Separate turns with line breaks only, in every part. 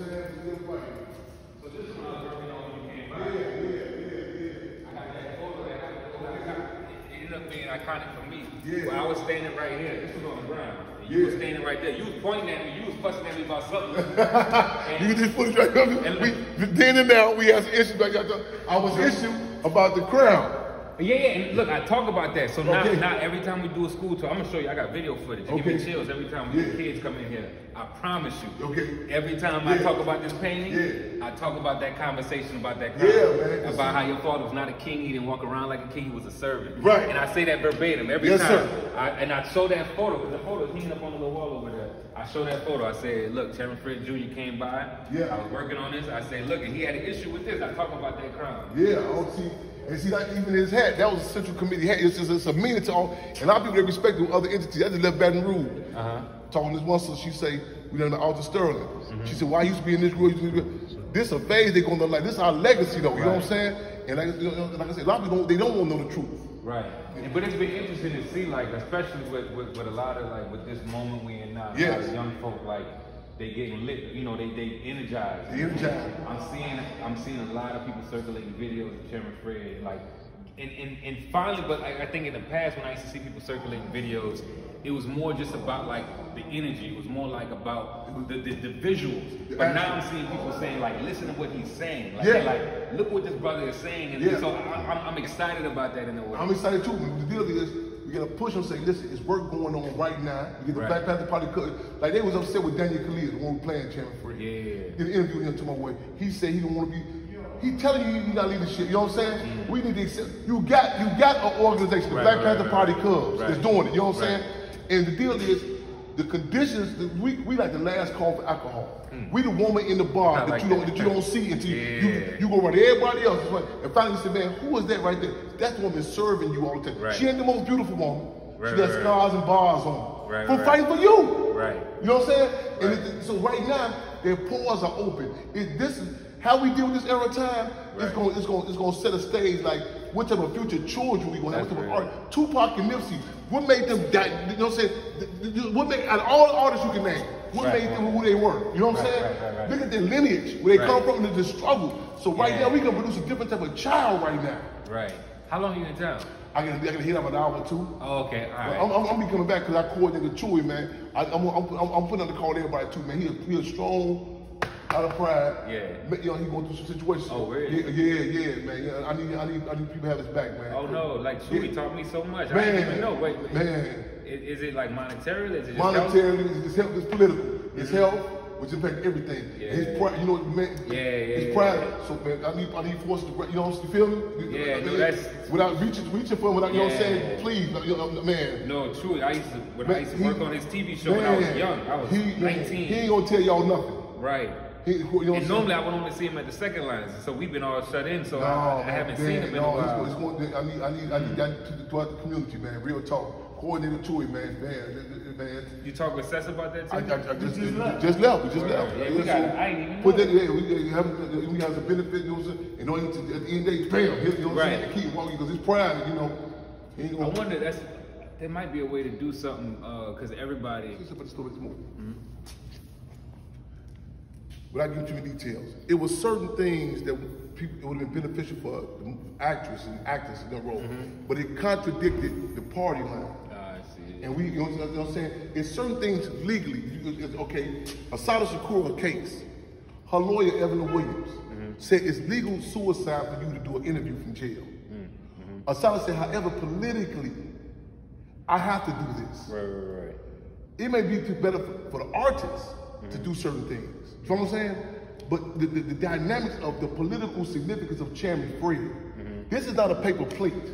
what I'm saying? It's good fight.
So this is when I was working on when you came by.
Yeah.
I got that photo that it ended up being iconic for me.
Yeah.
Where I was standing right here. This was on the ground. You were standing right there. You was pointing at me. You was fussing at me about something.
You just put it right up. Then and now we have some issues. Like I was issue about the crown.
Yeah, and look, I talk about that. So now every time we do a school tour, I'm gonna show you. I got video footage. Give me chills every time the kids come in here. I promise you. Every time I talk about this painting, I talk about that conversation about that crown.
Man.
About how your father was not a king. He didn't walk around like a king. He was a servant.
Right.
And I say that verbatim every time. And I show that photo because the photo is hanging up on the little wall over there. I show that photo. I said, look, Chairman Fred Jr. came by. I was working on this. I said, look, and he had an issue with this. I talk about that crown.
Yeah, I don't see. And see, like even his hat, that was a Central Committee hat. It's a meaning to all. And a lot of people that respect the other entities. I just left Baton Rouge. Talking to this one, so she say, we done the Altar Sterling. She said, why you used to be in this group? This a phase they're gonna like. This is our legacy though, you know what I'm saying? And like I said, a lot of people they don't want to know the truth.
Right. But it's been interesting to see, like, especially with a lot of, like, with this moment we in now, a lot of young folk, like, they getting lit, you know, they energized. I'm seeing a lot of people circulating videos of Chairman Fred, like, and finally, but I think in the past when I used to see people circulating videos, it was more just about like the energy. It was more like about the visuals. But now I'm seeing people saying like, listen to what he's saying. Like, they're like, look what this brother is saying. And so I'm excited about that in a way.
I'm excited too. The deal is, we gotta push them, say, listen, it's work going on right now. You get the Black Panther Party, like they was upset with Daniel Kaluuya, the one who playing Chairman Fred. Did an interview with him to my way. He said he don't want to be. He telling you you gotta leave the shit. You know what I'm saying? We need to accept. You got an organization, the Black Panther Party Cubs, that's doing it. You know what I'm saying? And the deal is, the conditions. We like the last call for alcohol. We the woman in the bar that you don't see until you go around everybody else. And finally you say, man, who is that right there? That's the woman serving you all the time. She ain't the most beautiful woman. She got scars and bars on. From fighting for you. You know what I'm saying? And so right now, their pores are open. This is how we deal with this era of time. It's gonna set a stage like what type of future children we gonna have. What type of art? Tupac and Nipsey. What made them die? You know what I'm saying? What made out of all the artists you can name? What made them who they were? You know what I'm saying? Look at their lineage, where they come from, and the struggle. So right now we can produce a different type of child right now.
How long are you in town?
I can hit up an hour or two.
Oh, okay, all right.
I'm be coming back because I coordinated with Chewy, man. I'm putting on the call to everybody too, man. He a strong. Out of pride, you know, he going through some situations.
Oh, really?
Yeah, man. Yeah, I need people to have his back, man.
Oh no, like Chewy taught me so much. I didn't even know. Wait, man. Is it like monetarily? Is it just
monetarily? It's health. It's political. It's health, which impacts everything. His pride, you know, man. His pride. So man, I need forces to, you know, you feel me?
That's
without reaching for him, without you know what I'm saying. Please, you know, man.
No, truly, I used to work on his TV show when I was young. I was 19.
He ain't gonna tell y'all nothing.
Right.
You know
and normally I would only see him at the second lines, so we've been all shut in. So I haven't seen him in a while.
I need that throughout the community, man. Real talk, coordinated to it, man. Man.
You talk with Sess about that too?
I just left. We just left.
Yeah, we got. I ain't even know.
Put that. We have the benefit. You know what I'm saying? And at the end of the day, bam. You know what I'm saying? Keep walking because his pride. You know.
I wonder there might be a way to do something because everybody.
Without getting too many details, it was certain things that it would have been beneficial for the actress and actors in their role, but it contradicted the party line.
I see.
And you know what I'm saying? It's certain things legally. Okay, Asada Shakur case, her lawyer Evelyn Williams said it's legal suicide for you to do an interview from jail. Asada said, however, politically, I have to do this.
Right.
It may be better for the artist to do certain things. You know what I'm saying? But the dynamics of the political significance of Chairman Fred, this is not a paper plate.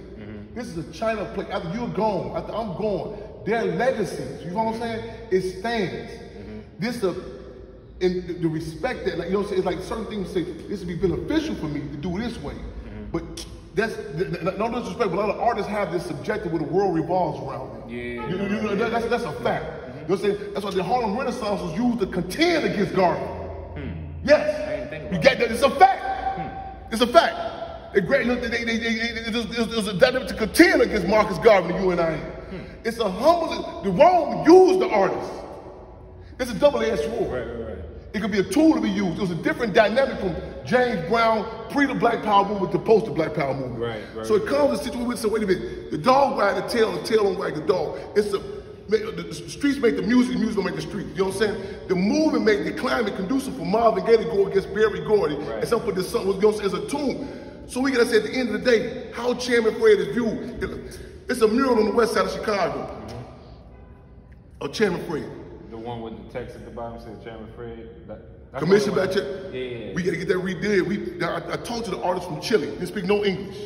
This is a China plate. After you're gone, after I'm gone, their legacies, you know what I'm saying? It stands. This in the respect that, like, you know what I'm saying? It's like certain things say, this would be beneficial for me to do it this way. But that's, no disrespect, but a lot of artists have this subjective where the world revolves around them. That's a fact. You know what I'm saying? That's why the Harlem Renaissance was used to contend against Garvey. Yes. You get that? It's a fact. It's a fact. It was a dynamic to contend against Marcus Garvey and UNIA. It's a humble, the Rome used the artist. It's a double-edged sword. It could be a tool to be used. It was a different dynamic from James Brown, pre the Black Power movement to post the Black Power movement.
Right.
So it comes to a situation where, so wait a minute, the dog wag the tail don't wag the dog. The streets make the music don't make the street. You know what I'm saying? The movement made the climate conducive for Marvin Gaye to go against Berry Gordy. Right. And some put this song as a tune. So we gotta say at the end of the day, how Chairman Fred is viewed. It's a mural on the west side of Chicago. Of Chairman Fred.
The one with the text at the bottom says Chairman Fred.
Commission back check.
Yeah.
We gotta get that redid. I talked to the artist from Chile. They speak no English.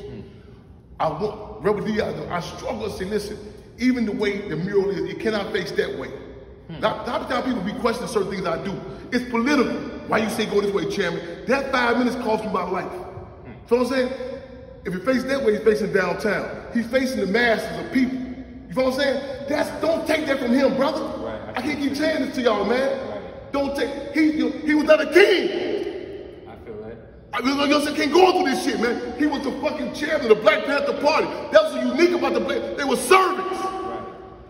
I want Rebel D. I struggle to say, listen, even the way the mural is, it cannot face that way. Not how people be questioning certain things I do. It's political. Why you say go this way, Chairman? That 5 minutes cost me my life. So what I'm saying? If he faces that way, he's facing downtown. He's facing the masses of people. You know what I'm saying? Don't take that from him, brother.
Right.
I can't keep saying this to y'all, man.
Right.
Don't take, he was not a king.
I feel that.
You know what I'm saying? Can't go through this shit, man. He was the fucking chairman of the Black Panther Party. That was unique about the Black, they were servants.
Right.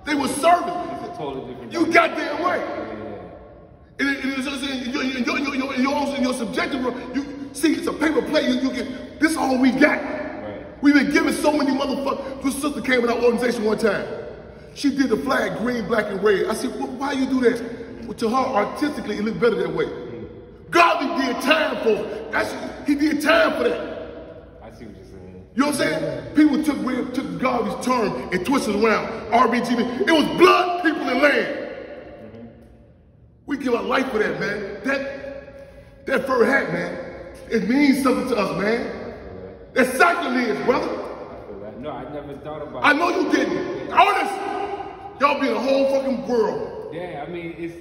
They were servants.
It's a totally different.
You goddamn right. In your subjective, you see, it's a paper play. You get, this is all we got. Right. We've been giving so many motherfuckers. This sister came in our organization one time. She did the flag green, black, and red. I said, well, why you do that? Well, to her, artistically, it looked better that way. God did time for it. He did time for that.
I see what you're saying.
You know what I'm saying? People took Garvey's term and twisted it around. RBGB. It was blood, people, and land. We give our life for that, man. That fur hat, man, it means something to us, man. That's sacrilege, brother.
I feel that. No, I never thought about it.
I know you didn't. Artists, y'all be in a whole fucking world.
Yeah, I mean,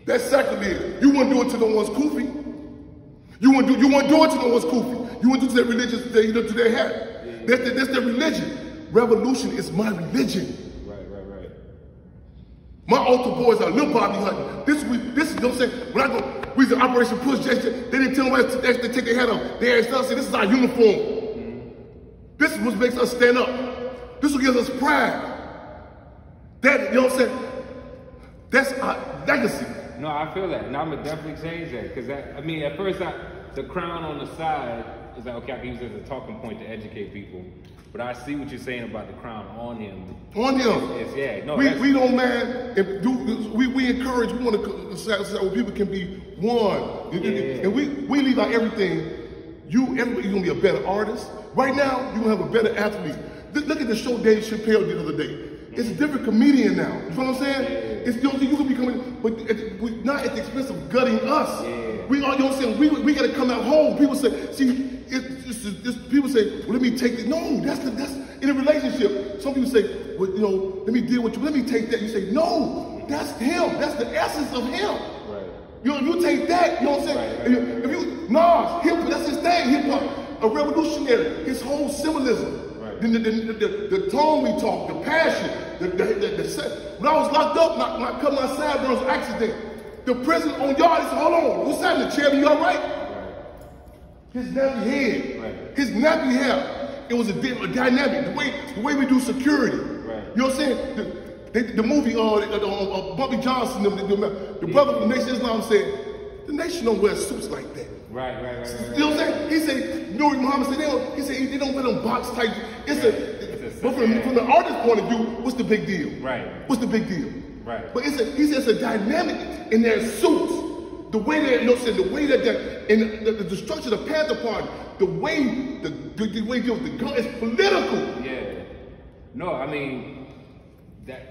that's sacrilege. You wouldn't do it to no one's kufi. You wouldn't do it to no one's kufi. You wouldn't do it to their religious, to their hat. Yeah. That's their religion. Revolution is my religion.
Right.
My altar boys are little Bobby hunting. This is you know what I'm saying? When I go, we was in Operation Push gesture, they didn't tell nobody to take their hat off. They asked us, this is our uniform. This is what makes us stand up. This is what gives us pride. That, you know what I'm saying? That's our legacy.
No, I feel that. And I'm going to definitely change that. Because, I mean, at first, the crown on the side is like, okay, I can use it as a talking point to educate people. But I see what you're saying about the crown on him.
On him. We don't mind. We encourage, we want to say where people can be one. Yeah. And we leave out everything. Everybody's going to be a better artist. Right now, you're going to have a better athlete. Look at the show Dave Chappelle did the other day. It's a different comedian now. You know what I'm saying? It's, you can be coming, but not at the expense of gutting us. Yeah. You know what I'm saying? We got to come out whole. People say, see, people say, well, let me take this. No, that's in a relationship. Some people say, well, you know, let me deal with you. Let me take that. You say, no, that's him. That's the essence of him. Right. You take that. You know what I'm saying? Right. Hip, that's his thing. Hip hop, a revolutionary. His whole symbolism. Right. The tone we talk, the passion, when I was locked up, not cutting my sideburns on accident. The president on yard said, hold on, what's happening, Chairman? You all right? His nappy head, his nappy hair. It was a dynamic. The way we do security. Right. You know what I'm saying? The movie, Bobby Johnson, the brother from Nation Islam said, the nation don't wear suits like that.
Right.
You know what I'm saying? He said, Nuri Muhammad said, they don't wear them box type. But from the artist's point of view, what's the big deal? Right. What's the big deal? Right. But he said it's a dynamic in their suits. The way that, you know what I'm saying, the way that and the structure of the Panther Party, the way they deal with the gun is political.
Yeah. No, I mean, that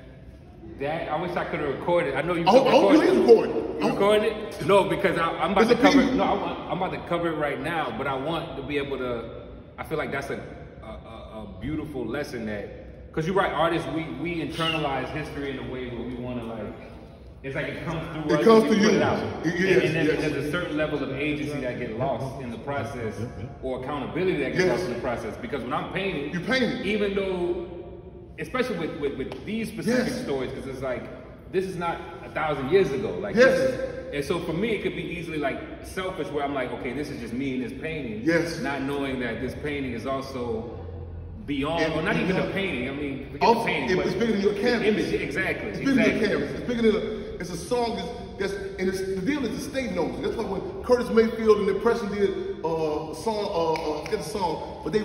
I wish I could have recorded. I know you could record it. You recorded it? No, because I'm about to cover it. No, I'm about to cover it right now, but I want to be able to, I feel like that's a beautiful lesson that, because you're right, artists, we internalize history in a way where we want to like, it's like it comes through us. It comes to you. And then there's a certain level of agency that gets lost in the process, or accountability that gets lost in the process. Because when I'm painting,
you're painting.
Even though, especially with these specific stories, because it's like, this is not 1,000 years ago. Like, and so for me, it could be easily like selfish, where I'm like, okay, this is just me in this painting. Not knowing that this painting is also beyond, or not even a painting. I mean,
it's bigger than your canvas.
Image, exactly.
It's bigger than your canvas. It's bigger than it's a song that's and the deal is the state knows it. That's why when Curtis Mayfield and the Depression did a song, forget the song, but they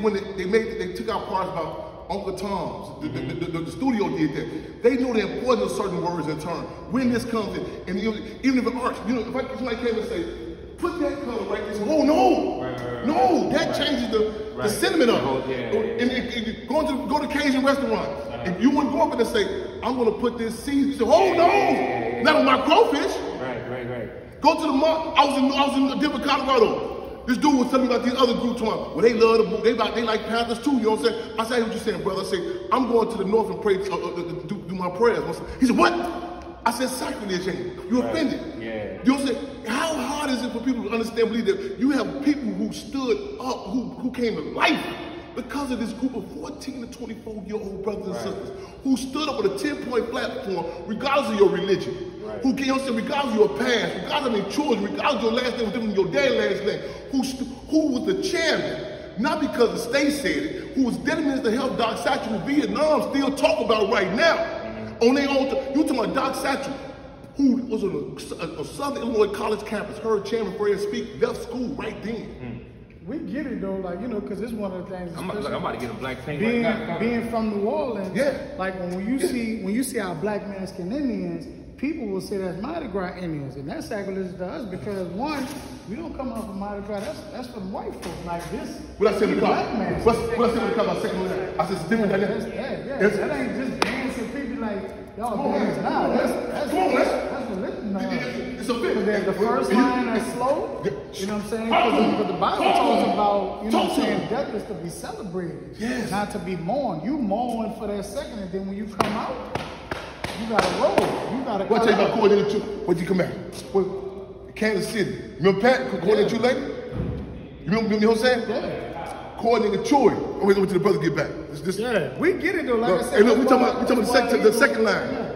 took out parts about Uncle Tom's. The studio did that. They know the importance of certain words and terms. When this comes in, and even if it arcs, if somebody came and say, put that color right there. Oh no, that changes the sentiment of it. And go to Cajun restaurants. If you want to go up and say, I'm going to put this season, you say, oh no, not on my crawfish. Right. Go to the mall. I was in Denver, Colorado. This dude was telling me about these other groups. Well, they love the book. They like Panthers too. You know what I'm saying? I said, what you saying, brother? I said, I'm going to the north and pray, do my prayers. He said, what? I said, sacrilege, ain't you offended? Yeah. You know what I'm saying? How hard is it for people to understand, believe that you have people who stood up, who came to life because of this group of 14 to 24-year-old brothers and sisters who stood up with a 10-point platform regardless of your religion. Who, you know what I'm saying, regardless of your past, regardless of your children, regardless of your last name was different than your dad's last name, who was the chairman, not because the state said it, who was dedicated to help Doc Satchel in Vietnam still talk about right now. On their own, you talking about Doc Satchel, who was on a Southern Illinois college campus, heard Chairman Fred speak, left school right then.
We get it though, like, you know, because it's one of the things.
I'm about to get a black thing
being from New Orleans, like when you see our black Mexican Indians, people will say that's Mardi Gras Indians, and that's sacrilegious to us because one, we don't come off of Mardi Gras. That's for the white folks like this.
What I said in the car? What I said in the car about second land? I said it's different than that.
That ain't just dancing. People like y'all dance now. That's religion.
It's a bit.
But the first line that's slow. You know what I'm saying? Because the Bible talks about, you know what I'm saying, death is to be celebrated, not to be mourned. You mourn for that second, and then when you come out, you gotta roll. You gotta.
What tell you about coordinating you? What'd you come out? Kansas City. Remember Pat coordinated you later? You know what I'm saying?
Yeah.
Coordinating Troy. Oh, wait till the brother get back.
We get it though. Like I said,
hey, look, we talking about the second line. Yeah.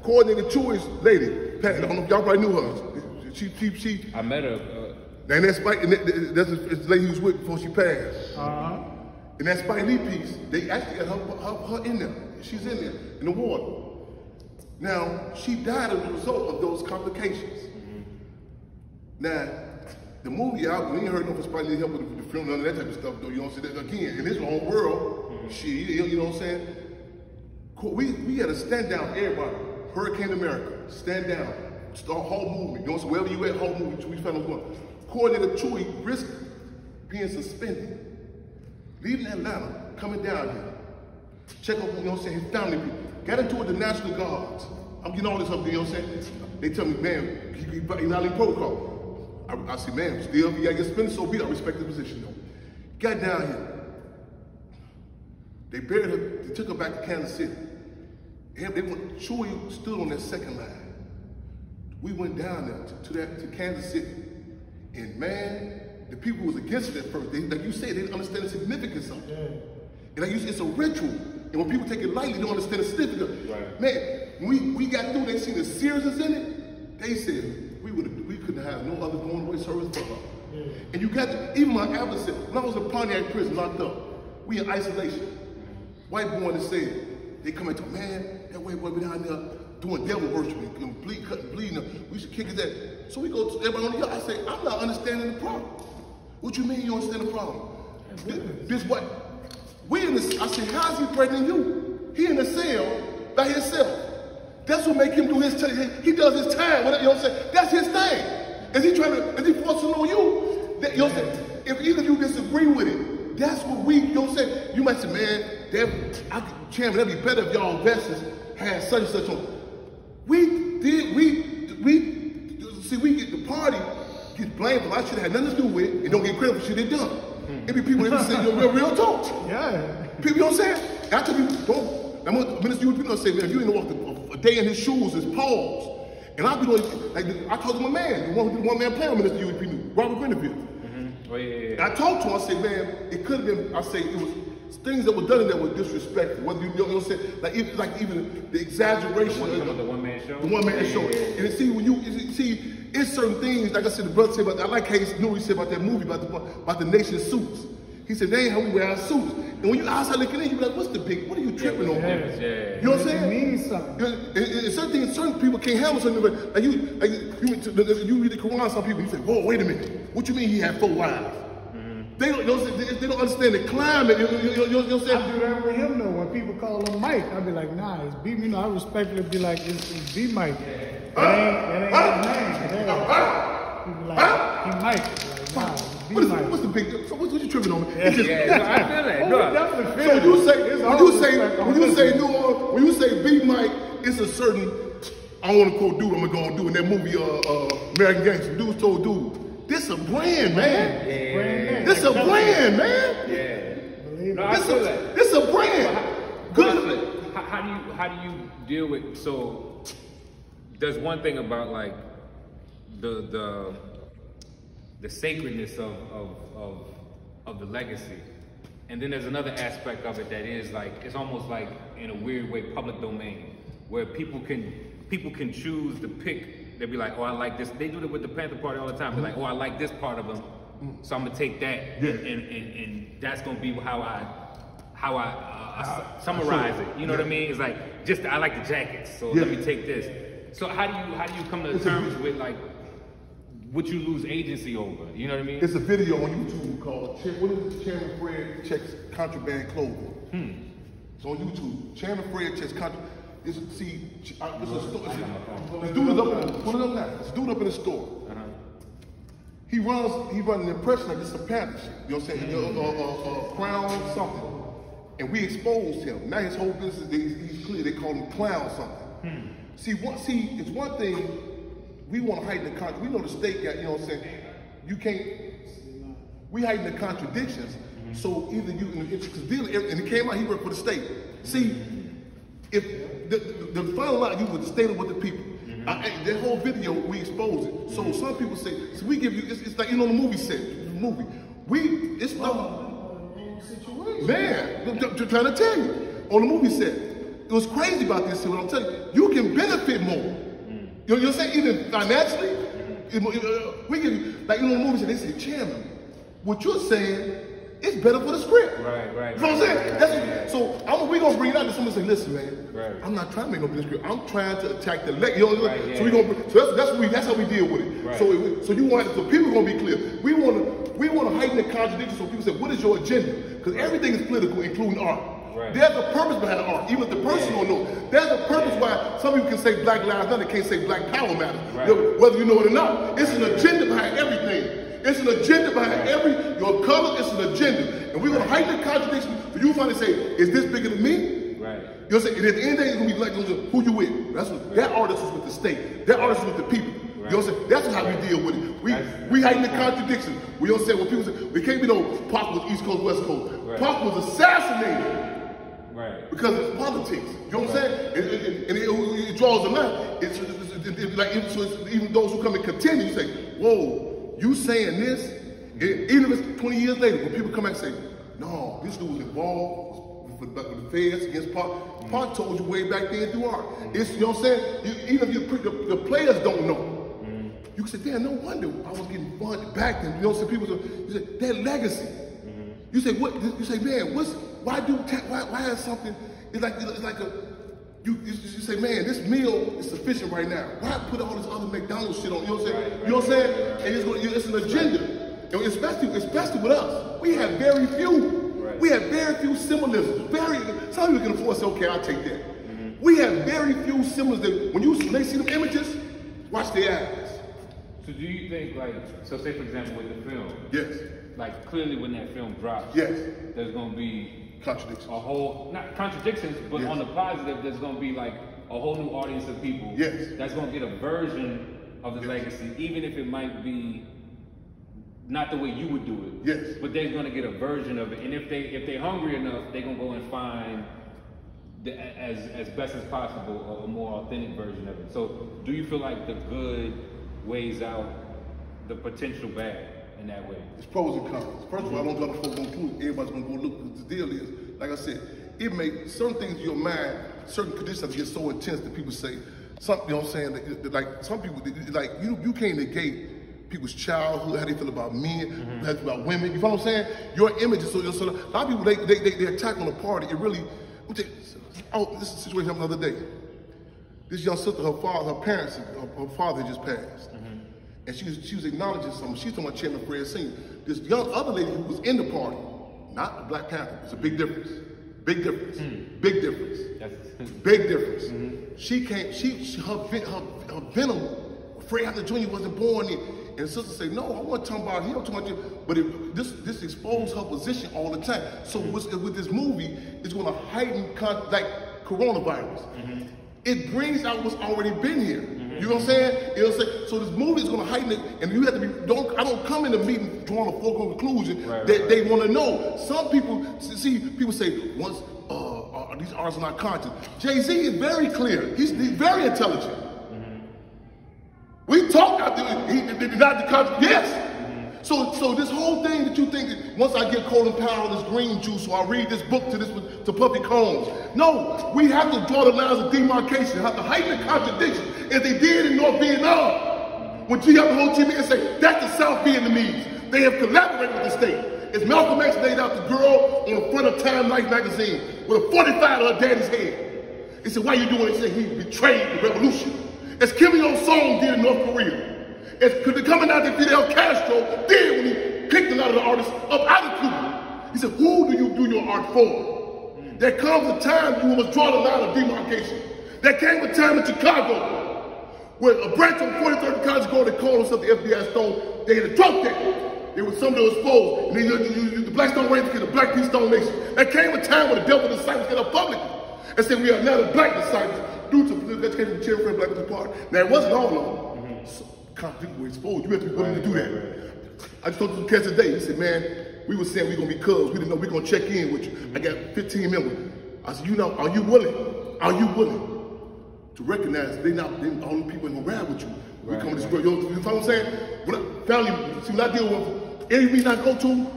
Coordinating Troy's lady. Pat, I don't know if y'all probably knew her. She.
I met her.
And that Spike, that's the lady who was with before she passed. And that Spike Lee piece, they actually got her in there. She's in there, in the water. Now, she died as a result of those complications. Now, the movie out, we ain't heard no for Spike Lee help with the film, none of that type of stuff, though. You know what I'm saying? Again, in this whole world, you know what I'm saying? We had to stand down, everybody. Hurricane America, stand down. Start whole movement. You know, so wherever you at, whole movement, we found going. Coordinator Chewy risked being suspended, leaving Atlanta, coming down here, check on, you know what I'm saying, his family people. Got into it with the National Guards. I'm getting all this up there, you know what I'm saying? They tell me, man, he's not in protocol. I say, man, still, if you gotta get suspended, so be it. I respect the position, though. Got down here. They buried her, they took her back to Kansas City. And Chewy stood on that second line. We went down there to Kansas City. And man, the people was against it at first. Like you said, they didn't understand the significance of it. And like you said, it's a ritual. And when people take it lightly, they don't understand the significance. Man, when we got through, they seen the seriousness in it. They said, we couldn't have no other going away service for her. And you got to, even my advocate, when I was in Pontiac prison locked up, we in isolation. White boy that said, they come into, man, that white boy be down there doing devil worship and bleeding. We should kick his ass. So we go to everybody on the yard. I say, I'm not understanding the problem. What you mean you don't understand the problem? This what? We in the, I said, how's he threatening you? He in the cell by himself. That's what make him do his time. He does his time. You know what I'm saying? That's his thing. Is he forcing on you? That, you know what I'm saying? If either of you disagree with it, that's what we, you know what I'm saying? You might say, man, Chairman, that'd be better if y'all investors had such and such on. We get the party, get blamed for I should have had nothing to do with it, and don't get credit for shit they done. It be people that say, real talk. People, you know what I'm saying? I tell people, Minister, you people say, man, if you ain't walked a day in his shoes, his paws. And I be doing, like, I talked to my man, the one man playing with Minister UEP knew, Robert Grenville. I talked to him, I said, man, it could have been, I say, it was things that were done in there were disrespectful. Whether you know what I'm saying, like even the exaggeration of
the one man show.
The one man show. And see when you see it's certain things, like I said, the brother said about I like how he said about that movie about the Nation Suits. He said, they ain't how we wear our suits. And when you outside looking in, you be like, what's the big, what are you tripping on? You know what I'm saying?
It means something.
And certain things, certain people can't handle something. Like you read the Quran, some people, you say, whoa, wait a minute. What you mean he had 4 wives? They don't understand the climate. You know what I'm saying?
I do that with him though. When people call him Mike, I be like, nah, it's B. You know, I respectfully be like, it's BMike. It ain't his name. People like, he Mike. Like, nah, it's BMike.
What's the big deal? So what you tripping on?
I feel that. No.
So when you say BMike, it's a certain. I don't want to quote dude. I'm gonna do in that movie, American Gangster. Dude told dude, this a brand, man.
Yeah.
This a brand, man.
Yeah. No, I feel that.
This a brand. Good.
How do you deal with? So there's one thing about like the sacredness of the legacy, and then there's another aspect of it that is like it's almost like in a weird way public domain where people can choose to pick. They'll be like, oh, I like this. They do that with the Panther Party all the time. They're like, oh, I like this part of them, so I'm gonna take that, and that's gonna be how I summarize it. You know what I mean? It's like just I like the jackets, so let me take this. So how do you come to terms with like what you lose agency over? You know what I mean?
It's a video on YouTube called what is it? Chairman Fred Checks Contraband Clothing. It's on YouTube. Chairman Fred Checks Contraband. This dude up in the store. He runs an impression of this a Panther shit. You know what I'm saying? Crown something. And we exposed him. Now his whole business, he's clear. They call him clown something. See, it's one thing. We want to heighten the contradiction. We know the state got, you know what I'm saying? You can't. We heighten the contradictions. So either you, and it came out, he worked for the state. See, if the final line, you would state it with the people. That whole video, we expose it. So some people say, so we give you, it's like, you know, the movie set, it's not, man, I'm trying to tell you, on the movie set, it was crazy about this, what I'm telling you, you can benefit more. You know what I'm saying? Even financially, we give you, like, you know, the movie set, they say, Chairman, what you're saying, it's better for the script.
Right.
You know what I'm saying? So we're gonna bring it out to someone and say, listen, man, I'm not trying to make no business script. I'm trying to attack the leg. You know what I'm saying? So we gonna that's how we deal with it. Right. So you want so people gonna be clear. We wanna heighten the contradiction so people say, what is your agenda? Because everything is political, including art. Right. There's a purpose behind art, even if the person don't know. There's a purpose why some people can say Black Lives Matter, they can't say Black Power Matter. Right. Whether you know it or not, it's an agenda behind everything. It's an agenda behind your color, it's an agenda. And we're going to heighten the contradiction for you to finally say, is this bigger than me? Right. You know what I'm saying? And at the end of the day, it's going to be like, who you with? That's what, that artist is with the state. That artist is with the people. Right. You know what I'm saying? That's how we deal with it. We heighten the contradiction. We don't say, when people say, we can't be no Pac was East Coast, West Coast. Right. Pac was assassinated. Right. Because it's politics. You know what I'm saying? And it draws a line. It's like, even those who come and contend, you say, whoa. You saying this, even if it's 20 years later, when people come back and say, no, this dude was involved with the feds against Pac. Pac told you way back then through art. It's, you know what I'm saying? Even if the players don't know, you can say, damn, no wonder I was getting funded back then. You know what I'm saying? People say, you say their legacy. You say, what? You say, man, why is something, it's like a, you say, man, this meal is sufficient right now. Why put all this other McDonald's shit on? You know what I'm saying? You know what I'm saying? And it's an agenda. And especially with us, we have very few. We have very few symbolisms. Some people can afford to say, okay, I'll take that. We have very few symbols that when they see them images, watch their eyes.
So do you think, like, so say for example with the film,
yes,
like clearly when that film drops,
yes,
there's gonna be
contradictions.
Not contradictions, but on the positive, there's going to be like a whole new audience of people that's going to get a version of the legacy, even if it might be not the way you would do it.
Yes.
But they're going to get a version of it, and if they're hungry enough, they're going to go and find as best as possible a more authentic version of it. So, do you feel like the good weighs out the potential bad? In that way.
It's pros and cons. First of all, I don't know if folks gonna conclude. Everybody's gonna go look what the deal is. Like I said, it makes certain things in your mind, certain conditions get so intense that people say, something, you know what I'm saying? Like some people, like you can't negate people's childhood, how they feel about men, how they feel about women. You know what I'm saying? Your image is so a lot of people they attack on the party. It really. Oh, this is a situation happened the other day. This young sister, her father just passed. And she was acknowledging something. She's talking about Chairman Fred Sr. This young other lady who was in the party, not the Black Panther. It's a big difference. Big difference. Big difference. Big difference. She came. Her venom. Fred Hampton Jr. wasn't born in. And the sister said, "No, I wasn't talking about him. I'm talking about you." But this exposed her position all the time. So with this movie, it's going to heighten like coronavirus. It brings out what's already been here. You know what I'm saying? It'll say, so this movie is going to heighten it, and you have to be. I don't come in the meeting drawing a foregone conclusion that they want to know. Some people people say once these artists are not conscious. Jay-Z is very clear. He's very intelligent. We talk out there. He did not the conscious. Yes. So this whole thing that you think once I get Colin Powell this green juice, so I read this book to Puffy Combs. No, we have to draw the lines of demarcation, have to heighten the contradiction, as they did in North Vietnam. When G the whole TV and say, that's the South Vietnamese. They have collaborated with the state. As Malcolm X laid out the girl on the front of Time Life magazine with a 45 on her daddy's head. He said, why you doing it? He said, he betrayed the revolution. As Kim Il-sung did in North Korea. As coming out to Fidel Castro did when he kicked a lot of the artists up out of Cuba. He said, who do you do your art for? There comes a time you must draw the line of demarcation. There came a time in Chicago where a branch on 43rd College Road that called themselves the FBI Stone, they had a drug deck. There was some that was exposed. And they the Black Stone Rangers get the Black Peace Stone Nation. There came a time when the devil disciples get up publicly and said, we are now the black disciples due to the education of the Chairman Black Panther Party. Now, it wasn't all of them. So, conflict were exposed. You have to be willing to do that. I just talked to the cast today. He said, man, we were saying we're going to be cubs. We didn't know we were going to check in with you. I got 15 members. I said, are you willing? Are you willing to recognize they're not the only people in the ride with you? We come to this world. You know what I'm saying? When I deal with any reason I go to,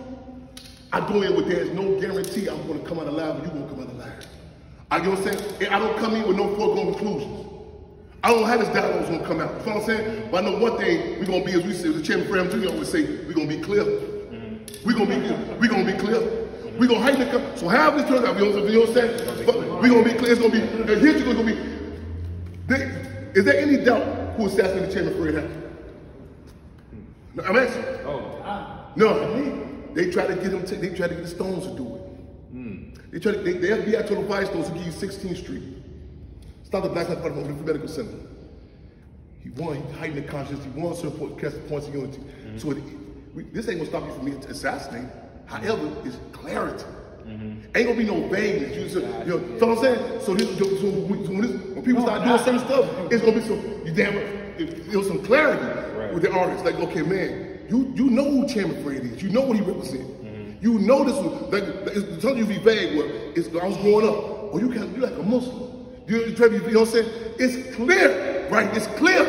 I go in with there's no guarantee I'm going to come out alive or you won't come out alive. You know what I'm saying? And I don't come in with no foregone conclusions. I don't know how this dialogue's gonna come out. You know what I'm saying? But I know one thing we're gonna be, as we say, the Chairman Fred Jr. always say, we're gonna be clear. We're gonna be clear. We're gonna heighten the so how this turns out, you know what I'm saying? But we're gonna be clear. It's gonna be, and here's what's gonna be. Is there any doubt who assassinated Chairman Fred Hampton? No, I'm asking. No. They tried to get him. They tried to get the Stones to do it. The FBI told the Vice Stones to give you 16th Street. Stop the Black Panther Party from the Free Medical Center. He won. He heightened the consciousness. He won certain points of unity. So this ain't gonna stop you from being assassinated. However, it's clarity. Ain't gonna be no vagueness. You know what I'm saying? So when people start doing certain stuff, it's gonna be some clarity with the artists. Like, okay, man, you know who Chairman Fred is. You know what he represents. You know this was it's telling you to be vague. I was growing up. Or you like a Muslim. You know what I'm saying? It's clear, right? It's clear.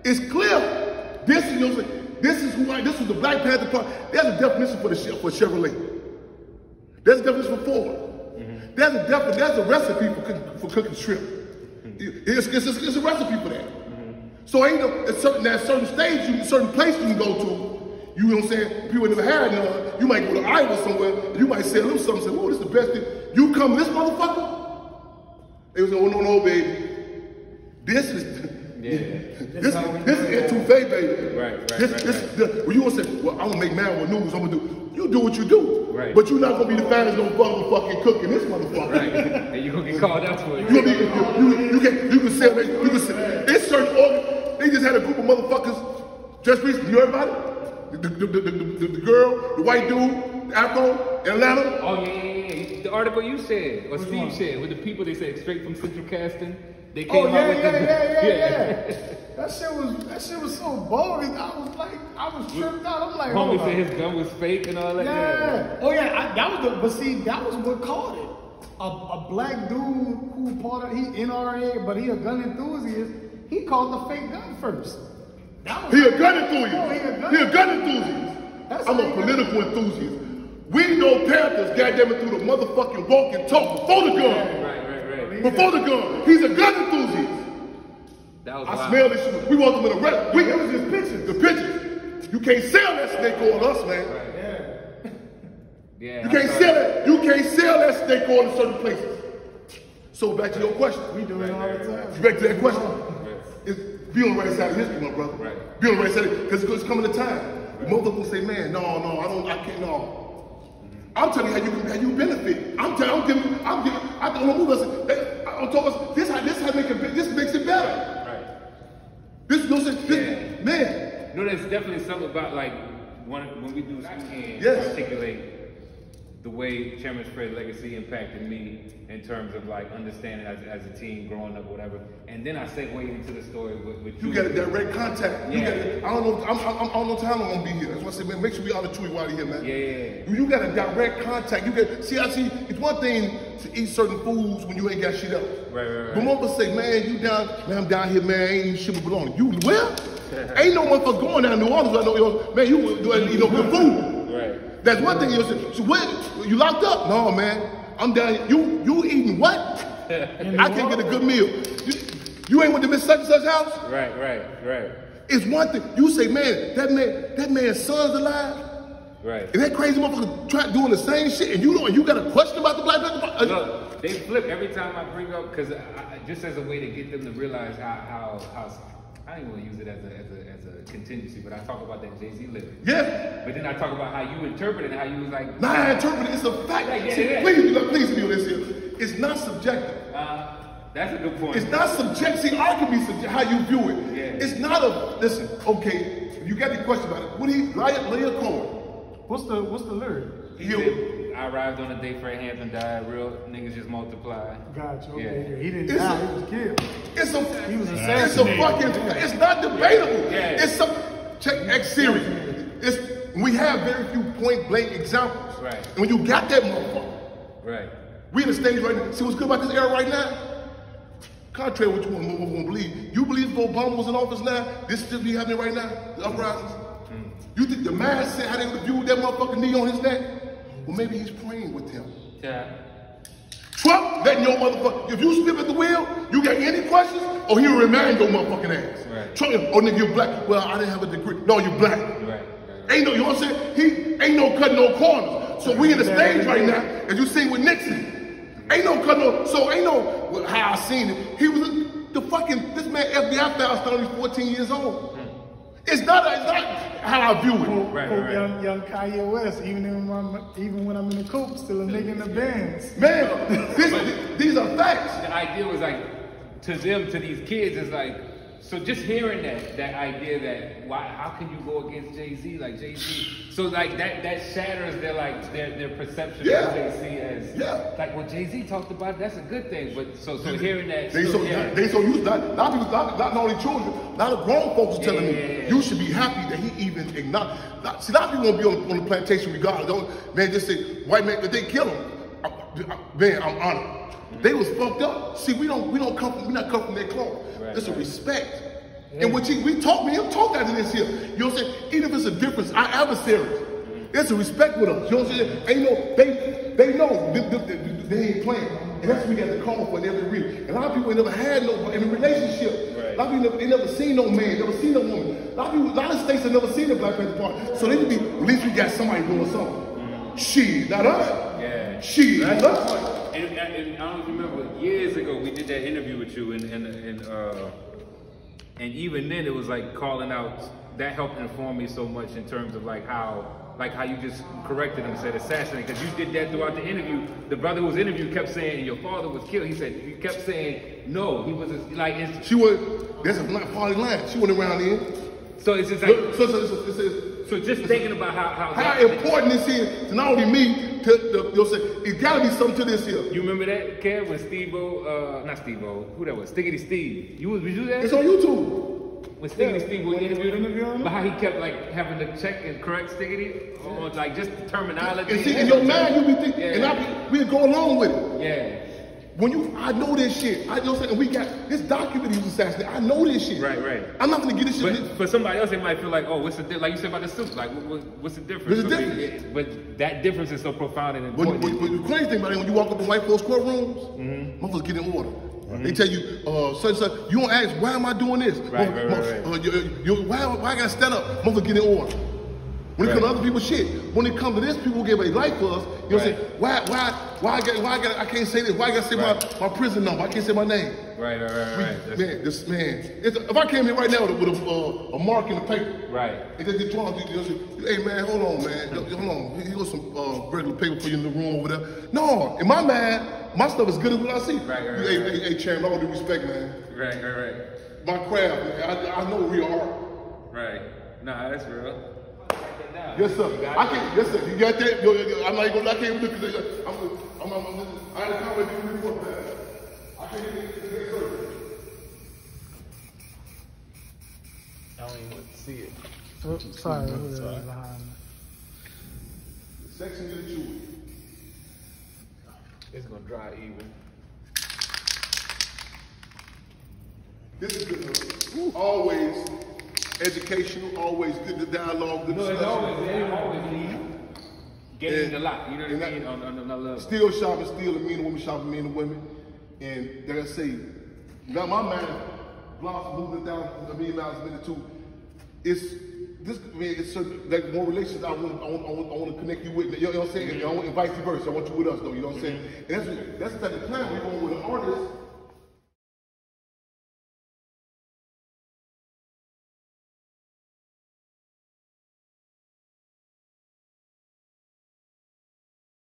It's clear. This is, you know what I'm saying? This is the Black Panther Party. There's a definition for Chevrolet. There's a definition for Ford. There's a recipe for cooking shrimp. It's a recipe for that. So ain't at certain stage, certain place you can go to. You know what I'm saying? People never had none. You might go to Iowa somewhere. You might say a little something. Say, "Oh, this is the best thing." You come this motherfucker. They was like, "Oh no, baby. This is this is etouffee, baby." Right. When you gonna say, "Well, I'm gonna make mad with noodles. I'm gonna do." You do what you do. Right. But you're not gonna be the finest fucking cook in this motherfucker.
Right. And you're gonna get called out for it.
You can say it's certain organ. They just had a group of motherfuckers just recently. You heard about it? The girl, the white dude, the Afro, in Atlanta.
Oh yeah. The article you said, or Steve said, with the people they said straight from Central Casting, they came out with
That shit was so bogus. I was tripped out. I'm like,
homie said his gun was fake and all that.
Yeah. Oh yeah, that was what caught it. A black dude who he NRA, but he a gun enthusiast. He called the fake gun first.
He a gun enthusiast. He a gun enthusiast. I'm a political enthusiast. We know Panthers, goddamn it, through the motherfucking walk and talk before the gun. Right. Before the gun. He's a gun enthusiast. I smell this shit. We want them in a restaurant. It was just pictures. The pictures. You can't sell that snake oil on us, man.
Right. Yeah.
You can't sell it. You can't sell that snake oil in certain places. So back to your question.
We do it all the time.
Back to that question. Be on the right side of history, my brother.
Right.
Be on the right side because it's coming a time. Right. Motherfuckers say, man, no, I can't, no. I'm telling you how you benefit. I'm giving, I don't know who listen. I'm talking, this makes it better.
Right.
Man.
No, there's definitely something about like when we do that can articulate the way Chairman Fred's legacy impacted me in terms of like understanding as a teen growing up, whatever. And then I segue into the story with you.
You got a direct contact.
Yeah.
I don't know how long I'm gonna be here. That's why I said, man, make sure we honor Chewy while you're here, man.
Yeah.
You got a direct contact. See, it's one thing to eat certain foods when you ain't got shit else.
Right.
But motherfuckers say, man, I'm down here, man, I ain't eating shit with belonging. You where? Ain't no motherfucker going down to New Orleans. I know, man, you eat no good food.
Right.
That's one thing you'll say. So when you locked up? No, man. I'm down here. You eating what? I can't get a good meal. You ain't went to Miss Such and Such house?
Right.
It's one thing. You say, man, that man's son's alive.
Right.
And that crazy motherfucker doing the same shit, and you got a question about the Black Panther?
Look, they flip every time I bring up, because just as a way to get them to realize how I don't even want to use it as a contingency, but I talk about that Jay-Z lyric.
Yeah.
But then I talk about how you interpret it and how you was like...
Nah, I interpret it. It's a fact. Please be on this here. It's not subjective.
That's a good point.
It's not subjective. See, art can be subjective, how you view it.
Yeah.
It's not listen, okay, you got any question about it. What he, Leah Cohen.
What's the lyric?
He said, I arrived on a day Fred Hampton died, real niggas just multiply.
Gotcha. Okay. He didn't die, he was killed.
He was assassinated. It's not debatable. Yeah. Check X series. We have very few point blank examples.
Right.
And when you got that motherfucker.
Right.
We in the stage right now. See what's good about this era right now? Contrary to what you want to believe. You believe if Obama was in office now, this still be happening right now? The uprisings? You think the man said how they would view that motherfucking knee on his neck? Well, maybe he's praying with him.
Yeah.
Trump letting your motherfucker, if you slip at the wheel, you got any questions, or he'll remind your motherfucking ass.
Right.
Trump, nigga, you're black. Well, I didn't have a degree. No, you're black.
Right.
Ain't no, you know what I'm saying? He ain't no cutting no corners. So we in the stage right now, as you seen with Nixon. Ain't no cutting no, so ain't no, how I seen it. He was this man FBI found started when he was 14 years old. It's not how I view it.
Right. Young Kanye West, even when I'm in the coupe, still a nigga in the Benz.
Man, these are facts.
The idea was like, to these kids, is like, so just hearing that idea that how can you go against Jay-Z, like Jay-Z? So like that shatters their perception of Jay-Z as like what Jay-Z talked about. That's a good thing, but so hearing that
they so used that. A lot of people, not only children, a lot of grown folks are telling me you should be happy that he even acknowledged. See, a lot of people won't be on the plantation regardless. Man, just say white man, but they kill him. Man, I'm honored. They was fucked up. See, we not come from their cloth. It's a respect. Yeah. And we talk out of this here. You know what I'm saying? Even if it's a difference, our adversaries, there's a respect with us. You know what I'm saying? Ain't no, they know they ain't playing. And that's what we got to call for in every reason. And a lot of people ain't never had no in a relationship. Right. A lot of people they never seen no man, never seen no woman. A lot of states have never seen the Black Panther Party. So they can be, at least we got somebody doing something. She, not us.
Yeah.
She, not us.
And I don't remember, years ago we did that interview with you, and even then it was like calling out. That helped inform me so much in terms of like how you just corrected him, said assassinate, because you did that throughout the interview. The brother who was interviewed kept saying your father was killed. He said you kept saying no, he was
she was. That's a party line. She went around in.
So it's just like
so
just thinking about how
important this is to not only me. You'll say it gotta be something to this here.
You remember that, Kev, when not Steve-O, who that was? Stiggity Steve. Was you there?
It's on YouTube.
When Stiggity Steve was interviewed him, but how he kept like having to check and correct Stiggity on like just the terminology.
And see, in your mind you be thinking, and we'd go along with it.
Yeah.
I know this shit. I know, and we got this document he was assassinated. I know this shit.
Right.
I'm not gonna get this shit.
But for somebody else, they might feel like, oh, what's the difference? Like you said about the suit, like what's the difference?
There's a difference.
But that difference is so profound and important.
But the crazy thing about it, when you walk up in white folks' courtrooms, motherfuckers get in order. They tell you, such. You don't ask, why am I doing this?
Right.
Why I gotta stand up? Mother get in order. When it comes to other people's shit, when it comes to this, people give a life for us. You know what I'm saying? Why I can't say this? Why I gotta say my prison number? I can't say my name.
Right.
If I came here right now with a mark in the paper, and just get drunk, hey man, hold on, man, hold on. Here's some regular paper for you in the room over there. No, in my mind, my stuff is good as what I see. Hey, Chairman, all due respect, man.
Right.
My craft, man. I know real art.
Right. Nah, that's real.
Yes, sir. Yes, sir. You got that? I'm not even. I can't even look at it. I had a comment with you before that. I can't even look at it.
I don't even see it.
Oh, sorry. Behind me.
Section of the chewy.
It's gonna dry even.
This is good. Always educational, always good to dialogue, good discussion.
Always getting a lot, you know what I mean? On another level.
Still shopping, still the men and women shopping, men and women. And like I say, now my man, Blossom moving down a million miles a minute too. It's certain, like more relations I want to connect you with. You know what I'm saying? And vice versa. I want you with us though. You know what I'm saying? And that's the type of plan we're going with an artist.